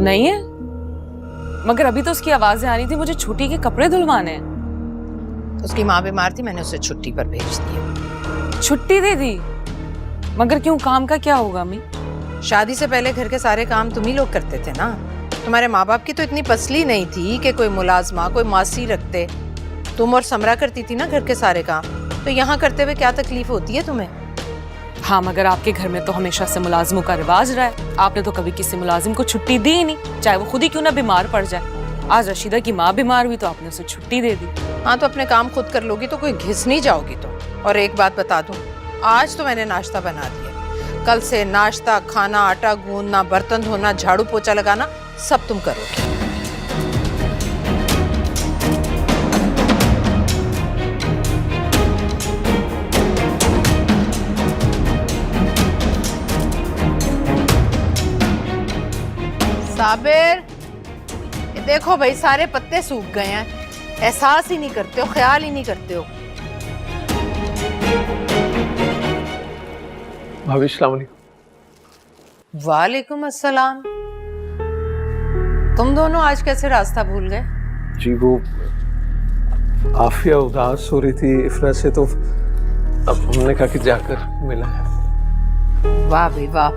नहीं है, मगर अभी तो उसकी आवाजें आ रही थी मुझे छुट्टी के कपड़े धुलवाने हैं। उसकी माँ बीमार थी, मैंने उसे छुट्टी पर भेज दिया। छुट्टी दे दी? मगर क्यों, काम का क्या होगा अम्मी? शादी से पहले घर के सारे काम तुम ही लोग करते थे ना। तुम्हारे माँ बाप की तो इतनी पसली नहीं थी कि कोई मुलाजमा कोई मासी रखते। तुम और समरा करती थी ना घर के सारे काम, तो यहाँ करते हुए क्या तकलीफ होती है तुम्हें? हाँ, मगर आपके घर में तो हमेशा से मुलाजिमों का रिवाज रहा है। आपने तो कभी किसी मुलाजिम को छुट्टी दी ही नहीं, चाहे वो खुद ही क्यों ना बीमार पड़ जाए। आज रशीदा की माँ बीमार हुई तो आपने उसे छुट्टी दे दी। हाँ, तो अपने काम खुद कर लोगी तो कोई घिस नहीं जाओगी तो। और एक बात बता दूं, आज तो मैंने नाश्ता बना दिया। कल से नाश्ता, खाना, आटा गूंदना, बर्तन धोना, झाड़ू पोछा लगाना सब तुम करोगे। साबिर, ये देखो भाई, सारे पत्ते सूख गए हैं। एहसास ही नहीं करते हो, ख्याल ही नहीं करते हो। भाभी अस्सलाम वालेकुम। वालेकुम अस्सलाम। तुम दोनों आज कैसे रास्ता भूल गए? जी वो आफिया उदास हो रही थी इफ्रा से, तो अब हमने कहा कि जाकर मिला है। वाह भाई वाह,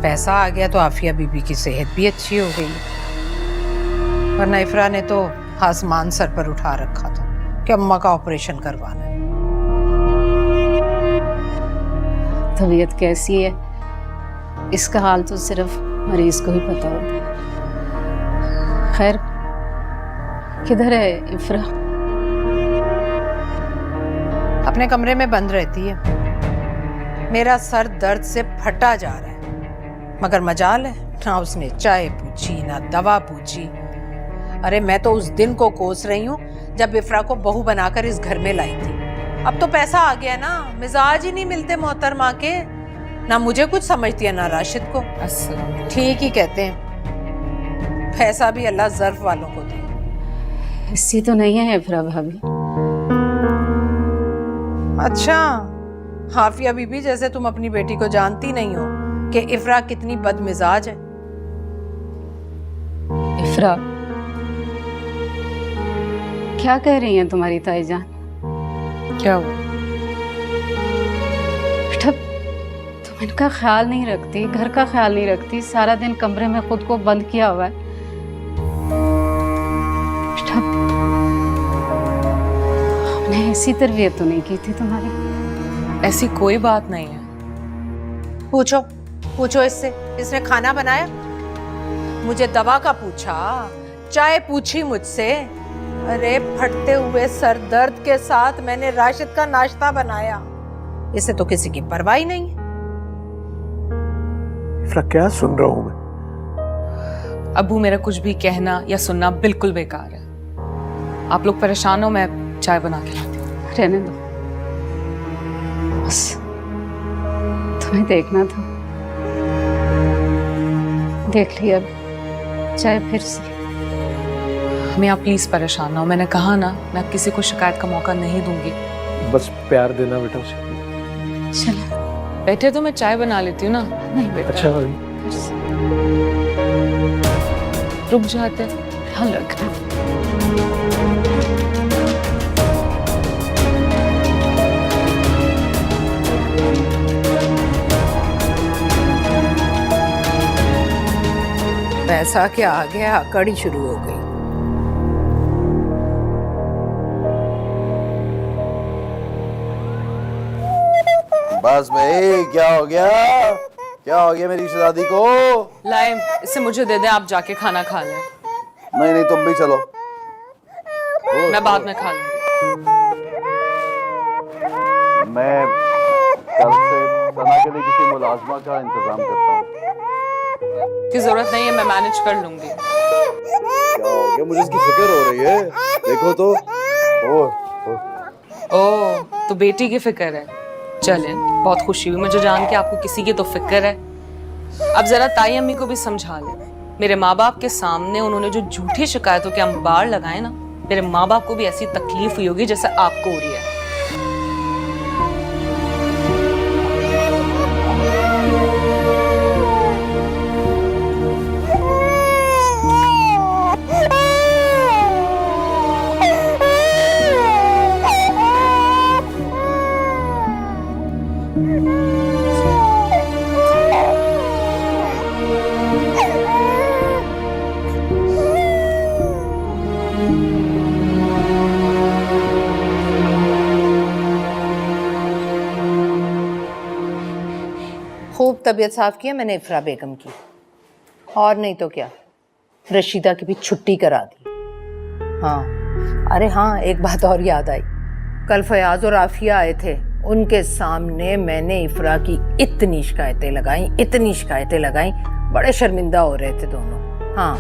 पैसा आ गया तो आफिया बीबी की सेहत भी अच्छी हो गई, वरना इफ्रा ने तो आसमान सर पर उठा रखा था कि अम्मा का ऑपरेशन करवाना है। तबीयत कैसी है इसका हाल तो सिर्फ मरीज को ही पता होता है। खैर, किधर है इफ्रा? अपने कमरे में बंद रहती है। मेरा सर दर्द से फटा जा रहा है, मगर मजाल है ना उसने चाय पूछी ना दवा पूछी। अरे मैं तो उस दिन को कोस रही हूँ जब इफ्रा को बहू बनाकर इस घर में लाई थी। अब तो पैसा आ गया ना, मिजाज ही नहीं मिलते मोहतरमा के। ना मुझे कुछ समझती है ना राशिद को। ठीक ही कहते हैं, पैसा भी अल्लाह ज़र्फ वालों को दे। ऐसी तो नहीं है इफ्रा भाभी। अच्छा, हाफिया बीबी जैसे तुम अपनी बेटी को जानती नहीं हो कि इफ्रा कितनी बदमिजाज है। इफ्रा, क्या कह रही हैं तुम्हारी ताई जान? क्या हुआ? बेटा, तुम इनका ख्याल नहीं रखती, घर का ख्याल नहीं रखती, सारा दिन कमरे में खुद को बंद किया हुआ है। बेटा, हमने ऐसी तरबियत तो नहीं की थी तुम्हारी। ऐसी कोई बात नहीं है। पूछो पूछो इससे, इसने खाना बनाया? मुझे दवा का पूछा, चाय पूछी मुझसे। अरे फटते हुए सर दर्द के साथ मैंने राशिद का नाश्ता बनाया। इसे तो किसी की परवाह ही नहीं है। इफ्रा, क्या सुन रहा हूं मैं? अबू, मेरा कुछ भी कहना या सुनना बिल्कुल बेकार है। आप लोग परेशान हो, मैं चाय बना के लाती हूँ। रहने दो, बस तुम्हें देखना था, देख लिया। चाहे फिर से। मैं आप प्लीज परेशान ना हो, मैंने कहा ना, मैं अब किसी को शिकायत का मौका नहीं दूंगी। बस प्यार देना बेटा उसे। चलो बैठे तो मैं चाय बना लेती हूँ ना। नहीं बेटा, अच्छा भाभी, फिर से। रुक जाते। ख्याल रखना। पैसा क्या आ गया, कड़ी शुरू हो गई। बस भाई, क्या हो गया? क्या हो गया मेरी शहजादी को? लाए, इसे मुझे दे दे, आप जाके खाना खा लें। नहीं नहीं, तुम भी चलो। मैं बाद में खा लूंगी। मैं कल से सना के लिए किसी मुलाजमा का इंतजाम करता हूँ। की जरूरत नहीं है, मैं मैनेज कर लूंगी। क्या हो गया? मुझे इसकी फिक्र हो रही है, देखो तो। ओह, तो बेटी की फिक्र है। चलें, बहुत खुशी हुई मुझे जान के आपको किसी की तो फिक्र है। अब जरा ताई अम्मी को भी समझा ले। मेरे माँ बाप के सामने उन्होंने जो झूठी शिकायतों के अंबार लगाए ना, मेरे माँ बाप को भी ऐसी तकलीफ हुई होगी जैसे आपको हो रही है। तबीयत साफ की है मैंने इफ्रा बेगम की, और नहीं तो क्या, रशीदा की भी छुट्टी करा दी। हाँ, अरे हाँ, एक बात और याद आई, कल फयाज और आफिया आए थे, उनके सामने मैंने इफ्रा की इतनी शिकायतें लगाई, बड़े शर्मिंदा हो रहे थे दोनों। हाँ,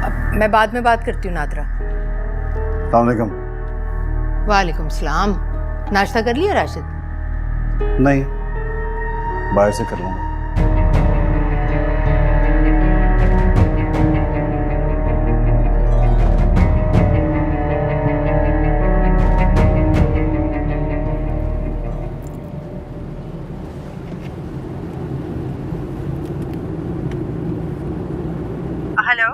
अब मैं बाद में बात करती हूँ नादरा। अस्सलाम वालेकुम। वालेकुम सलाम। नाश्ता कर लिया राशिद? नहीं, बाहर से कर लूंगा। हेलो।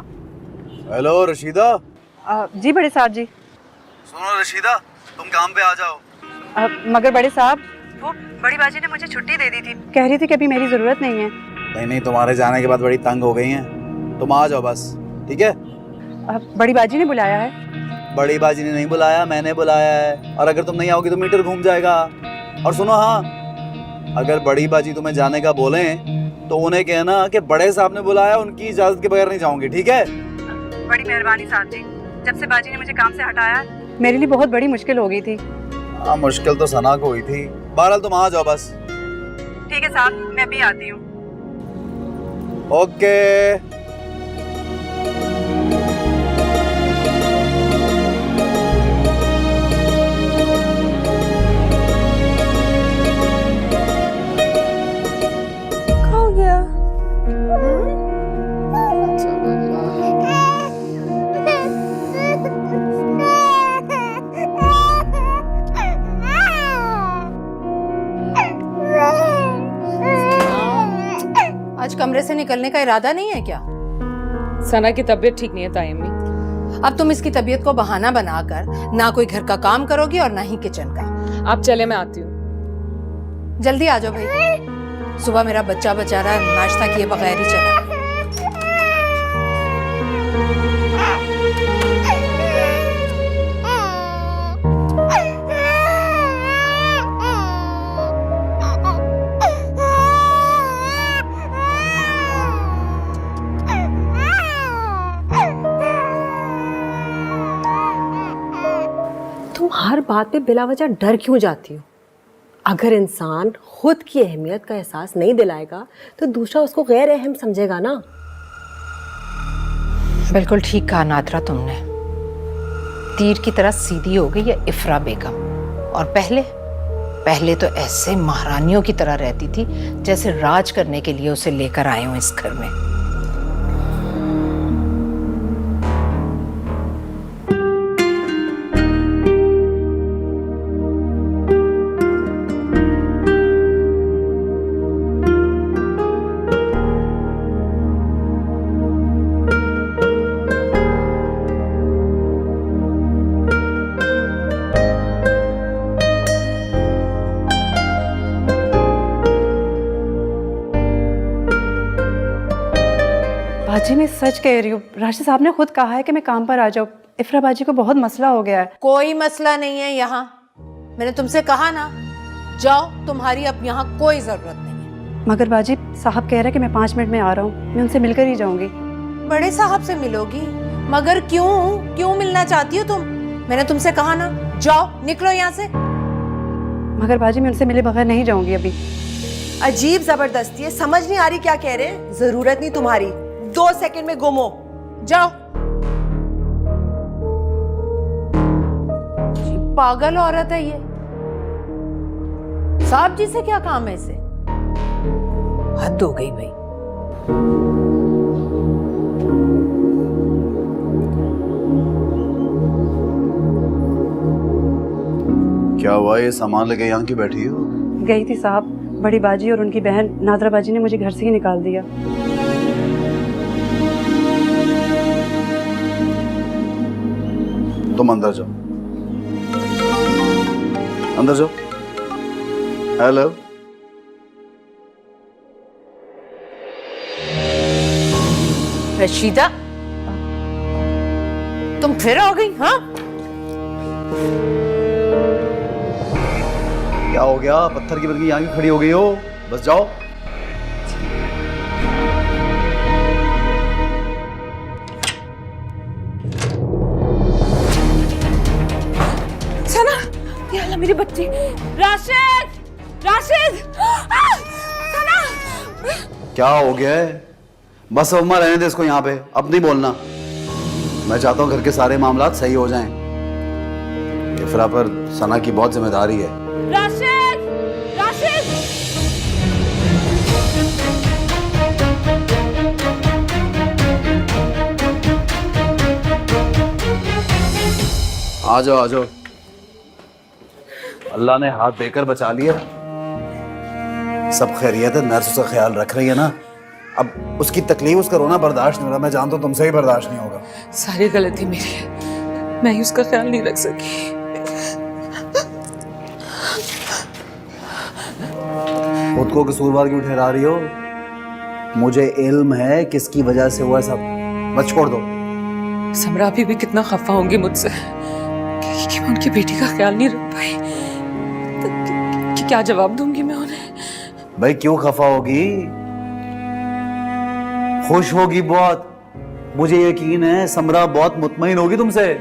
हेलो रशीदा। जी बड़े साहब जी। सुनो रशीदा, तुम काम पे आ जाओ। मगर बड़े साहब, वो बड़ी बाजी ने मुझे छुट्टी दे दी थी, कह रही थी कि अभी मेरी जरूरत नहीं है। नहीं, तुम्हारे जाने के बाद बड़ी तंग हो गई हैं, तुम आ जाओ बस, ठीक है? बड़ी बाजी ने बुलाया है? बड़ी बाजी ने नहीं बुलाया, मैंने बुलाया है, और अगर तुम नहीं आओगी तो मीटर घूम जाएगा। और सुनो, हाँ, अगर बड़ी बाजी तुम्हें जाने का बोले तो उन्हें कहना कि बड़े साहब ने बुलाया, उनकी इजाजत के बगैर नहीं जाऊंगी, ठीक है? बड़ी मेहरबानी साहब जी, जब से बाजी ने मुझे काम से हटाया मेरे लिए बहुत बड़ी मुश्किल हो गई थी। हाँ, मुश्किल तो सना को हुई थी। बहरहाल तुम आ जाओ बस। ठीक है साहब, मैं अभी आती हूँ। ओके। हो गया? आज कमरे से निकलने का इरादा नहीं है क्या? सना की तबीयत ठीक नहीं है ताई अम्मी। अब तुम इसकी तबीयत को बहाना बनाकर ना कोई घर का काम करोगी और ना ही किचन का। आप चले, मैं आती हूँ। जल्दी आ जाओ भाई, सुबह मेरा बच्चा बेचारा नाश्ता किए बगैर ही चला। तुम हर बात पे बिला वजह डर क्यों जाती हो? अगर इंसान खुद की अहमियत का एहसास नहीं दिलाएगा तो दूसरा उसको गैर अहम समझेगा ना। बिल्कुल ठीक कहा नादरा तुमने, तीर की तरह सीधी हो गई है इफ्रा बेगम। और पहले तो ऐसे महारानियों की तरह रहती थी जैसे राज करने के लिए उसे लेकर आए हूं इस घर में। बाजी मैं सच कह रही हूँ, राशिद साहब ने खुद कहा है कि मैं काम पर आ जाऊँ। इफ्रा बाजी को बहुत मसला हो गया है। कोई मसला नहीं है यहाँ, मैंने तुमसे कहा ना, जाओ, तुम्हारी अब यहाँ कोई जरूरत नहीं है। मगर बाजी साहब कह रहे हैं कि मैं 5 मिनट में आ रहा हूँ, मैं उनसे मिलकर ही जाऊंगी। बड़े साहब से मिलोगी? मगर क्यों मिलना चाहती हो तुम? मैंने तुमसे कहा ना, जाओ, निकलो यहाँ से। मगर बाजी मैं उनसे मिले बगैर नहीं जाऊंगी अभी। अजीब जबरदस्ती है, समझ नहीं आ रही क्या कह रहे हैं। जरूरत नहीं तुम्हारी, 2 सेकंड में गुम हो जाओ। पागल औरत है ये, साहब जी से क्या काम है इसे? हद हो गई भाई। क्या हुआ, ये सामान लेके यहाँ की बैठी हो? गई थी साहब, बड़ी बाजी और उनकी बहन नादरा बाजी ने मुझे घर से ही निकाल दिया। तुम अंदर जाओ, अंदर जाओ। हेलो, रशीदा, तुम फिर आ गई? हाँ, क्या हो गया? पत्थर की बन के यहाँ क्यों खड़ी हो गई हो? बस जाओ। सना, ये अल्लाह मेरी बच्ची। राशिद, राशिद, सना। क्या हो गया है? बस अम्मा रहने दे इसको यहाँ पे, अब नहीं बोलना। मैं चाहता हूँ घर के सारे मामलात सही हो जाएं। इफ्रा पर सना की बहुत जिम्मेदारी है। राशिद, राशिद। आ जाओ, आ जाओ। अल्लाह ने हाथ देकर बचा लिया। सब खैरियत है, नर्स उसका ख्याल रख रही है ना। अब उसकी तकलीफ, उसका रोना बर्दाश्त नहीं हो रहा। मैं जानता हूँ तुमसे ही बर्दाश्त नहीं होगा। सारी गलती मेरी है, मैं ही उसका ख्याल नहीं रख सकी। खुद को कसूरवार क्यों ठहरा रही हो? मुझे इल्म है किसकी वजह से हुआ सब। बस छोड़ दो। समरा भी कितना खफा होंगी मुझसे कि मैं उनकी बेटी का ख्याल नहीं रख पाई। तो क्या जवाब दूंगी मैं उन्हें? भाई क्यों खफा होगी? खुश होगी बहुत। मुझे यकीन है समरा बहुत मुतमईन होगी तुमसे।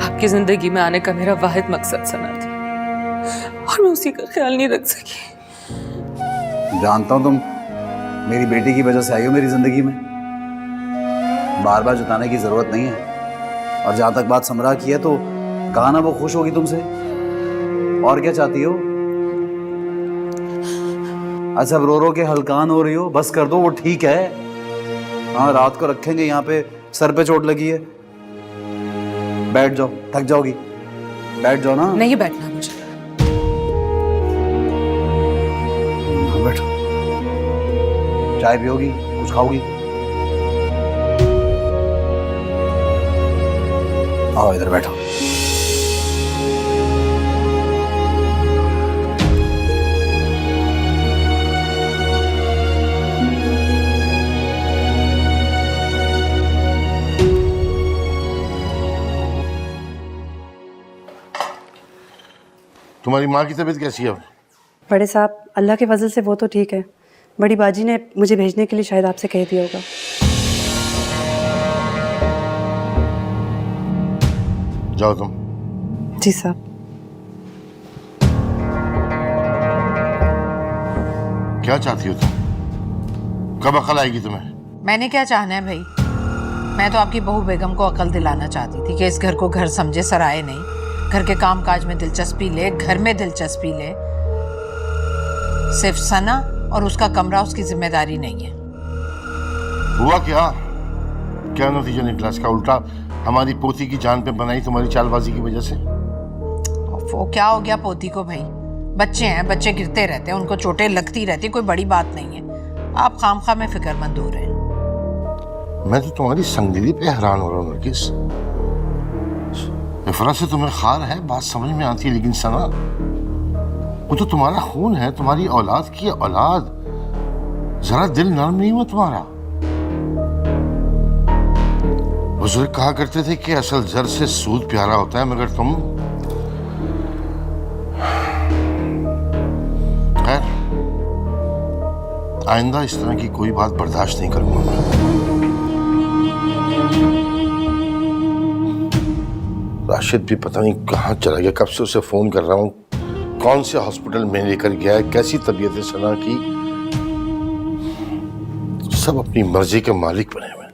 आपकी जिंदगी में आने का मेरा वाहिद मकसद सना थी और मैं उसी का ख्याल नहीं रख सकी। जानता हूं तुम मेरी बेटी की वजह से आई हो मेरी जिंदगी में। बार बार जताने की जरूरत नहीं है। और जहां तक बात समरा की है तो कहा ना वो खुश होगी तुमसे। और क्या चाहती हो? अच्छा रो रो के हलकान हो रही हो, बस कर दो, वो ठीक है। हाँ रात को रखेंगे यहाँ पे, सर पे चोट लगी है। बैठ जाओ, थक जाओगी, बैठ जाओ ना। नहीं बैठना मुझे। बैठो, चाय पियोगी, कुछ खाओगी? आओ इधर बैठो। तुम्हारी माँ की तबीयत कैसी है? बड़े साहब, अल्लाह के फजल से वो तो ठीक है। बड़ी बाजी ने मुझे भेजने के लिए शायद आपसे कह दिया होगा। जाओ तुम। जी साहब। क्या चाहती हो तुम? कब अकल आएगी तुम्हें? मैंने क्या चाहना है भाई? मैं तो आपकी बहू बेगम को अकल दिलाना चाहती थी कि इस घर को घर समझे, सराए नहीं। घर के काम काज में दिलचस्पी ले, घर में दिलचस्पी ले। सिर्फ सना और उसका कमरा उसकी जिम्मेदारी नहीं है। हुआ क्या? क्या नतीजा निकला इसका? उल्टा हमारी पोती की जान पे बनाई तुम्हारी चालबाजी की वजह से। वो क्या हो गया पोती को भाई? बच्चे हैं, बच्चे गिरते रहते हैं, उनको चोटें लगती रहती, कोई बड़ी बात नहीं है। आप खामखा में फिक्रमंद हो रहे हैं। मैं तो तुम्हारी संगदिली पे हैरान हो रहा हूँ नरगिस। इफरा से तुम्हें खार है, बात समझ में आती है, लेकिन सना वो तो तुम्हारा खून है, तुम्हारी औलाद की औलाद। जरा दिल नरम नहीं हुआ तुम्हारा? बुजुर्ग कहा करते थे कि असल जर से सूद प्यारा होता है, मगर तुम खैर आइंदा इस तरह की कोई बात बर्दाश्त नहीं करूंगा मैं। राशिद भी पता नहीं कहाँ चला गया, कब से उसे फोन कर रहा हूँ, कौन से हॉस्पिटल में लेकर गया है, कैसी तबीयत है सना की। सब अपनी मर्जी के मालिक बने हुए।